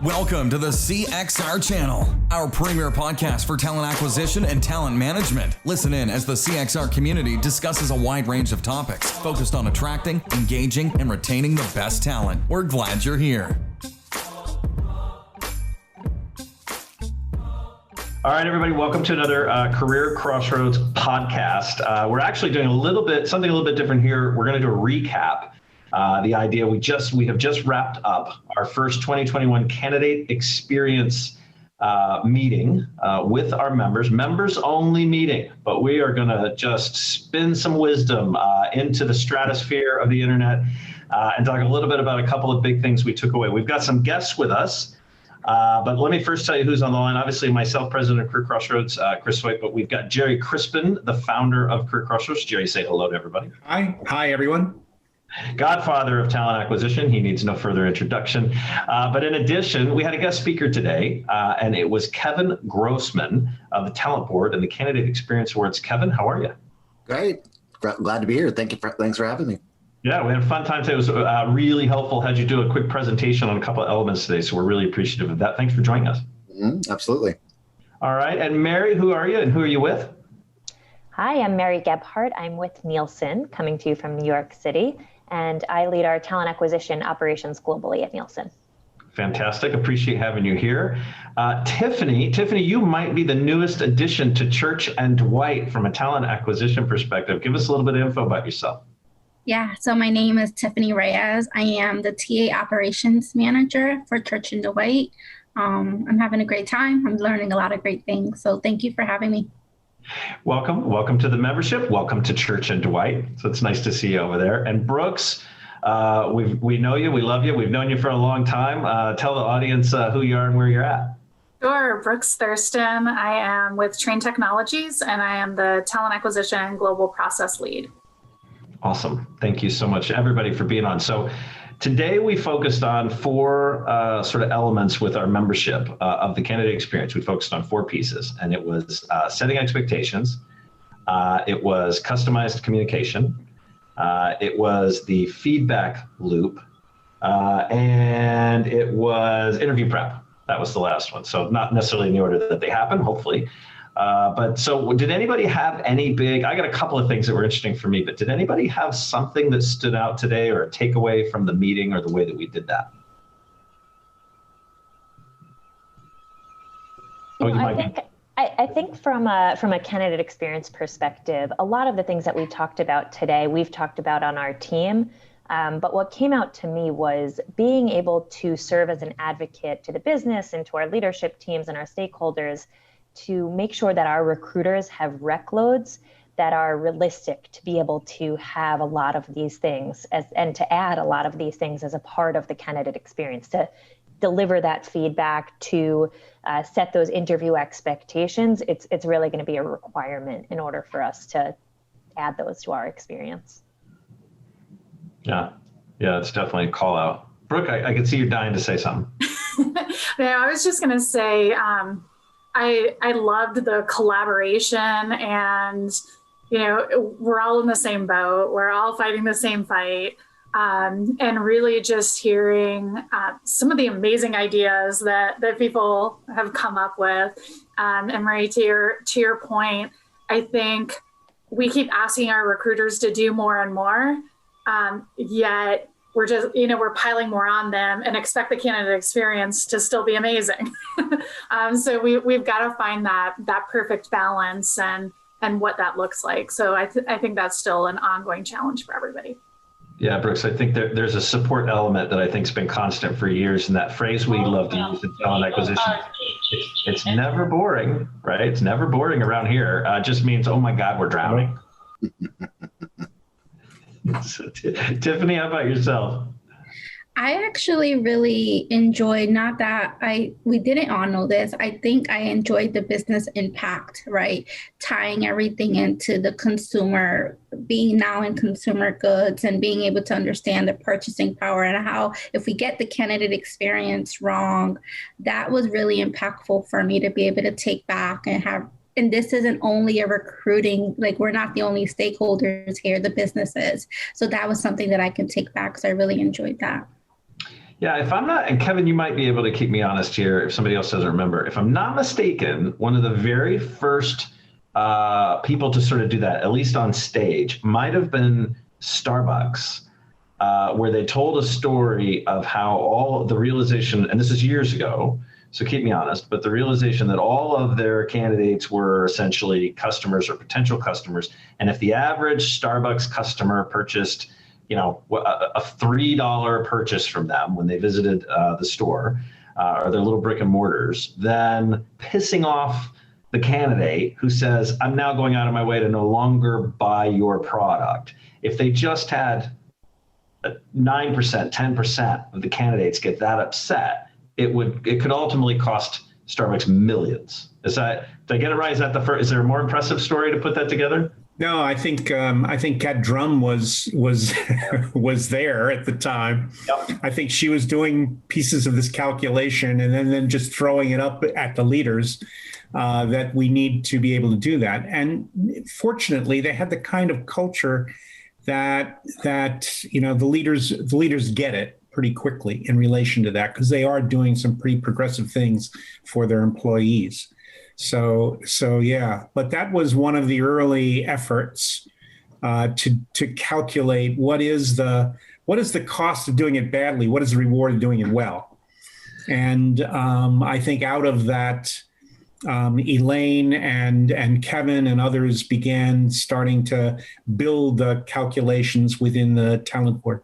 Welcome to the CXR channel, our premier podcast for talent acquisition and talent management. Listen in as the CXR community discusses a wide range of topics focused on attracting, engaging, and retaining the best talent. We're glad you're here. All right, everybody, welcome to another Career Crossroads podcast. We're actually doing something a little bit different here. We're going to do a recap. The idea we have just wrapped up our first 2021 candidate experience meeting with our members only meeting, but we are going to just spin some wisdom into the stratosphere of the internet and talk a little bit about a couple of big things we took away. We've got some guests with us. But let me first tell you who's on the line. Obviously, myself, president of Career Crossroads, Chris White, but we've got Jerry Crispin, the founder of Career Crossroads. Jerry, say hello to everybody. Hi, everyone. Godfather of talent acquisition. He needs no further introduction. But in addition, we had a guest speaker today, and it was Kevin Grossman of the Talent Board and the Candidate Experience Awards. Kevin, how are you? Great. Glad to be here. Thanks for having me. Yeah, we had a fun time today. It was really helpful. Had you do a quick presentation on a couple of elements today, so we're really appreciative of that. Thanks for joining us. Absolutely. All right, and Mary, who are you and who are you with? Hi, I'm Mary Gebhardt. I'm with Nielsen, coming to you from New York City, and I lead our talent acquisition operations globally at Nielsen. Fantastic. Appreciate having you here. Tiffany, you might be the newest addition to Church and Dwight from a talent acquisition perspective. Give us a little bit of info about yourself. Yeah, so my name is Tiffany Reyes. I am the TA operations manager for Church and Dwight. I'm having a great time. I'm learning a lot of great things. So thank you for having me. Welcome to the membership. Welcome to Church and Dwight. So it's nice to see you over there. And Brooks, we know you, we love you. We've known you for a long time. Tell the audience who you are and where you're at. Sure, Brooks Thurston. I am with Train Technologies and I am the talent acquisition and global process lead. Awesome. Thank you so much, everybody, for being on. So today we focused on four sort of elements with our membership of the candidate experience. We focused on four pieces, and it was setting expectations. It was customized communication. It was the feedback loop. And it was interview prep. That was the last one. So not necessarily in the order that they happen, hopefully. But so did anybody have any I got a couple of things that were interesting for me, but did anybody have something that stood out today or a takeaway from the meeting or the way that we did that? I think from a candidate experience perspective, a lot of the things that we talked about today, we've talked about on our team. But what came out to me was being able to serve as an advocate to the business and to our leadership teams and our stakeholders to make sure that our recruiters have rec loads that are realistic to be able to have a lot of these things and to add a lot of these things as a part of the candidate experience, to deliver that feedback, to set those interview expectations. It's really going to be a requirement in order for us to add those to our experience. Yeah, it's definitely a call out. Brooke, I can see you're dying to say something. I was just going to say, I loved the collaboration and, we're all in the same boat. We're all fighting the same fight. And really just hearing some of the amazing ideas that people have come up with. And Marie, to your point, I think we keep asking our recruiters to do more and more, yet we're just, we're piling more on them and expect the candidate experience to still be amazing. So we've got to find that perfect balance and what that looks like. So I think that's still an ongoing challenge for everybody. Yeah, Brooks, I think there's a support element that I think has been constant for years. And that phrase we love to use in talent acquisition, it's never boring, right? It's never boring around here. It just means, oh my God, we're drowning. So, Tiffany, how about yourself? I actually really enjoyed, not that we didn't all know this, I think I enjoyed the business impact, right? Tying everything into the consumer, being now in consumer goods and being able to understand the purchasing power and how if we get the candidate experience wrong, that was really impactful for me to be able to take back and have. And this isn't only a recruiting, like we're not the only stakeholders here, the businesses. So that was something that I can take back. So I really enjoyed that. Yeah, if I'm not, and Kevin, you might be able to keep me honest here if somebody else doesn't remember. If I'm not mistaken, one of the very first people to sort of do that, at least on stage, might have been Starbucks, where they told a story of how all the realization, and this is years ago, so keep me honest, but the realization that all of their candidates were essentially customers or potential customers. And if the average Starbucks customer purchased, a $3 purchase from them when they visited the store or their little brick and mortars, then pissing off the candidate who says, I'm now going out of my way to no longer buy your product. If they just had 9%, 10% of the candidates get that upset, it could ultimately cost Starbucks millions. Did I get it right? Is that the first? Is there a more impressive story to put that together? No, I think Kat Drum was was there at the time. Yep. I think she was doing pieces of this calculation and then just throwing it up at the leaders that we need to be able to do that. And fortunately, they had the kind of culture that the leaders get it pretty quickly in relation to that, because they are doing some pretty progressive things for their employees. So yeah, but that was one of the early efforts to calculate what is the cost of doing it badly, what is the reward of doing it well. And I think out of that, Elaine and Kevin and others began starting to build the calculations within the talent board.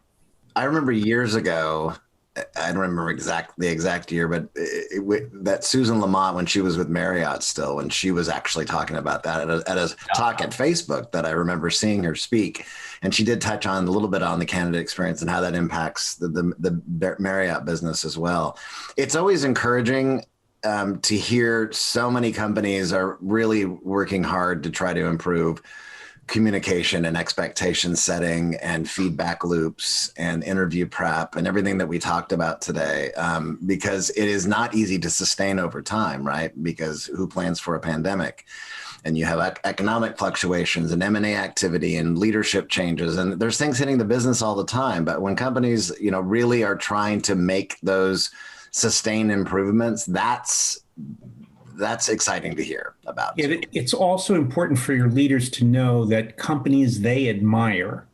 I remember years ago, I don't remember the exact year, but that Susan Lamont, when she was with Marriott still, when she was actually talking about that at a talk at Facebook, that I remember seeing her speak. And she did touch on a little bit on the candidate experience and how that impacts the Marriott business as well. It's always encouraging to hear so many companies are really working hard to try to improve communication and expectation setting and feedback loops and interview prep and everything that we talked about today, because it is not easy to sustain over time, right? Because who plans for a pandemic? And you have economic fluctuations and M&A activity and leadership changes, and there's things hitting the business all the time. But when companies, really are trying to make those sustained improvements, that's exciting to hear about. It's also important for your leaders to know that companies they admire,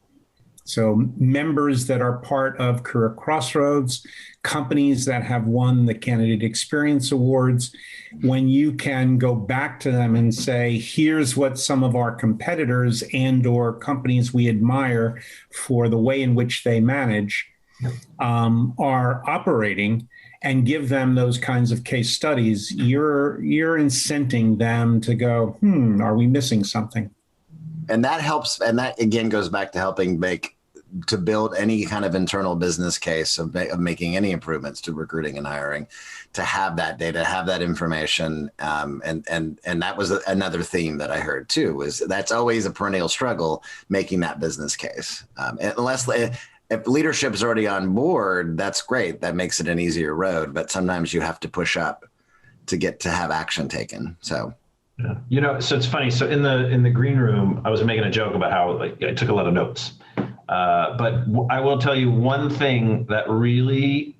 so members that are part of Career Crossroads, companies that have won the Candidate Experience Awards, when you can go back to them and say, here's what some of our competitors and or companies we admire for the way in which they manage are operating, and give them those kinds of case studies, you're incenting them to go, are we missing something? And that helps. And that again goes back to helping to build any kind of internal business case of making any improvements to recruiting and hiring, to have that data, have that information. And that was another theme that I heard too, was that's always a perennial struggle, making that business case. If leadership is already on board, that's great. That makes it an easier road. But sometimes you have to push up to get to have action taken. So, yeah. So it's funny. So in the green room, I was making a joke about how I took a lot of notes. But I will tell you one thing that really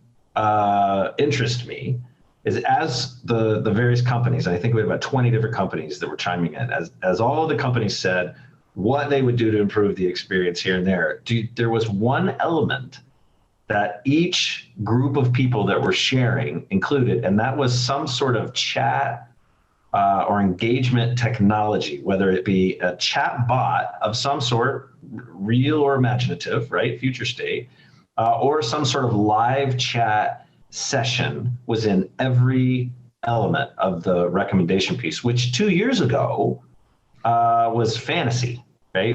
interests me is as the various companies, I think we had about 20 different companies that were chiming in, as all of the companies said what they would do to improve the experience here and there. There was one element that each group of people that were sharing included, and that was some sort of chat or engagement technology, whether it be a chat bot of some sort, real or imaginative, right, future state, or some sort of live chat session was in every element of the recommendation piece, which 2 years ago was fantasy, right?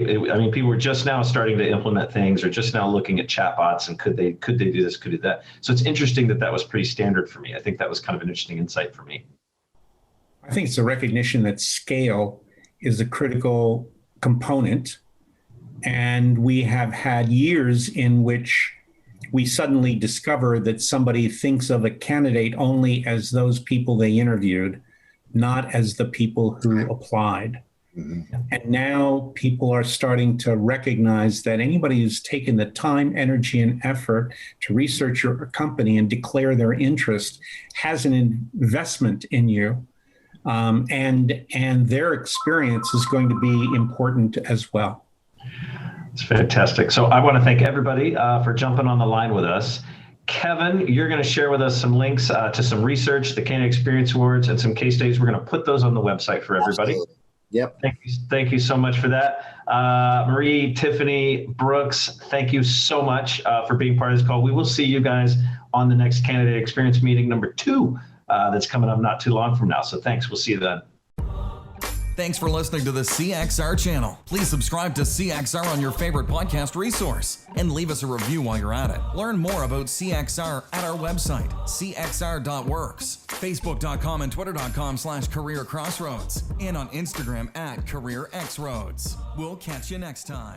People were just now starting to implement things, or just now looking at chatbots and could they do this, could do that. So it's interesting that was pretty standard for me. I think that was kind of an interesting insight for me. I think it's a recognition that scale is a critical component. And we have had years in which we suddenly discover that somebody thinks of a candidate only as those people they interviewed, not as the people who applied. And now people are starting to recognize that anybody who's taken the time, energy, and effort to research your company and declare their interest has an investment in you. And their experience is going to be important as well. It's fantastic. So I want to thank everybody for jumping on the line with us. Kevin, you're going to share with us some links to some research, the Candidate Experience Awards, and some case studies. We're going to put those on the website for everybody. Absolutely. Yep. Thank you so much for that. Marie, Tiffany, Brooks, thank you so much for being part of this call. We will see you guys on the next Candidate Experience meeting number 2 that's coming up not too long from now. So thanks. We'll see you then. Thanks for listening to the CXR channel. Please subscribe to CXR on your favorite podcast resource and leave us a review while you're at it. Learn more about CXR at our website, cxr.works, facebook.com and twitter.com/careercrossroads, and on Instagram @careerxroads. We'll catch you next time.